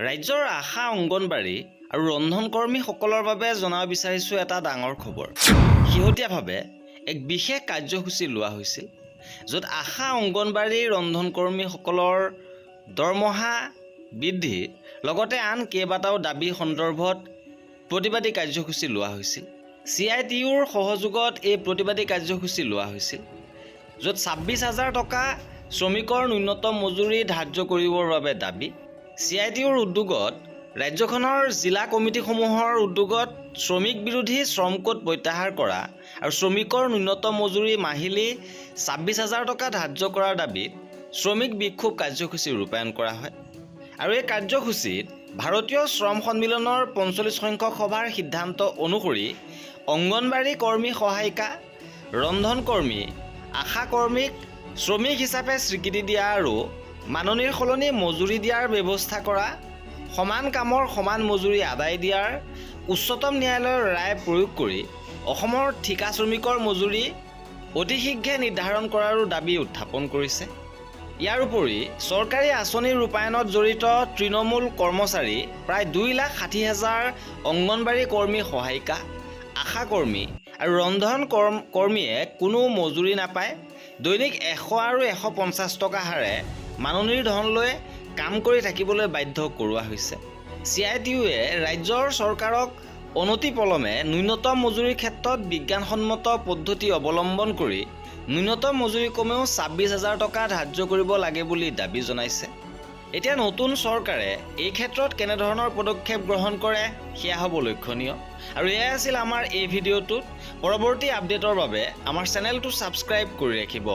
ৰাজ্যৰ আশা অংগনবাড়ী আৰু ৰন্ধনকৰ্মীসকলৰ বাবে জনাব বিচাৰিছোঁ এটা ডাঙৰ খবৰ। শেহতীয়াভাৱে এক বিশেষ কাৰ্যসূচী লোৱা হৈছিল, য'ত আশা অংগনবাড়ী ৰন্ধনকৰ্মীসকলৰ দৰমহা বৃদ্ধি লগতে আন কেইবাটাও দাবী সন্দৰ্ভত প্ৰতিবাদী কাৰ্যসূচী লোৱা হৈছিল। CITUৰ সহযোগত এই প্ৰতিবাদী কাৰ্যসূচী লোৱা হৈছিল, য'ত 26,000 টকা শ্ৰমিকৰ ন্যূনতম মজুৰি ধাৰ্য কৰিবৰ বাবে দাবী। CITUৰ উদ্যোগত ৰাজ্যখনৰ জিলা কমিটিসমূহৰ উদ্যোগত শ্ৰমিক বিৰোধী শ্ৰম কোড প্ৰত্যাহাৰ কৰা আৰু শ্ৰমিকৰ ন্যূনতম মজুৰি মাহিলী 26,000 টকা ধাৰ্য কৰাৰ দাবীত শ্ৰমিক বিক্ষোভ কাৰ্যসূচী ৰূপায়ণ কৰা হয়। আৰু এই কাৰ্যসূচীত ভাৰতীয় শ্ৰম সন্মিলনৰ 45 সংখ্যক সভাৰ সিদ্ধান্ত অনুসৰি অংগনবাড়ী কৰ্মী সহায়িকা, ৰন্ধনকৰ্মী, আশা কৰ্মীক শ্ৰমিক হিচাপে স্বীকৃতি দিয়া আৰু মাননিৰ সলনি মজুৰি দিয়াৰ ব্যৱস্থা কৰা, সমান কামৰ সমান মজুৰি আদায় দিয়াৰ উচ্চতম ন্যায়ালয়ৰ ৰায় প্ৰয়োগ কৰি অসমৰ ঠিকা শ্ৰমিকৰ মজুৰি অতি শীঘ্ৰে নিৰ্ধাৰণ কৰাৰো দাবী উত্থাপন কৰিছে। ইয়াৰ উপৰি চৰকাৰী আঁচনি ৰূপায়ণত জড়িত তৃণমূল কৰ্মচাৰী প্ৰায় 2,60,000 অংগনবাড়ী কৰ্মী সহায়িকা, আশা কৰ্মী আৰু ৰন্ধন কৰ্মীয়ে কোনো মজুৰি নাপায় দৈনিক 100 আৰু 150 টকা হাৰে মাননিৰ ধন লৈ কাম কৰি থাকিবলৈ বাধ্য কৰোৱা হৈছে। CITUৱে ৰাজ্যৰ চৰকাৰক অনতিপলমে ন্যূনতম মজুৰিৰ ক্ষেত্ৰত বিজ্ঞানসন্মত পদ্ধতি অৱলম্বন কৰি ন্যূনতম মজুৰি কমেও 26,000 টকা ধাৰ্য কৰিব লাগে বুলি দাবী জনাইছে। এতিয়া নতুন চৰকাৰে এই ক্ষেত্ৰত কেনেধৰণৰ পদক্ষেপ গ্ৰহণ কৰে সেয়া হ'ব লক্ষণীয়। আৰু এয়া আছিল আমাৰ এই ভিডিঅ'টোত। পৰৱৰ্তী আপডেটৰ বাবে আমাৰ চেনেলটো ছাবস্ক্ৰাইব কৰি ৰাখিব।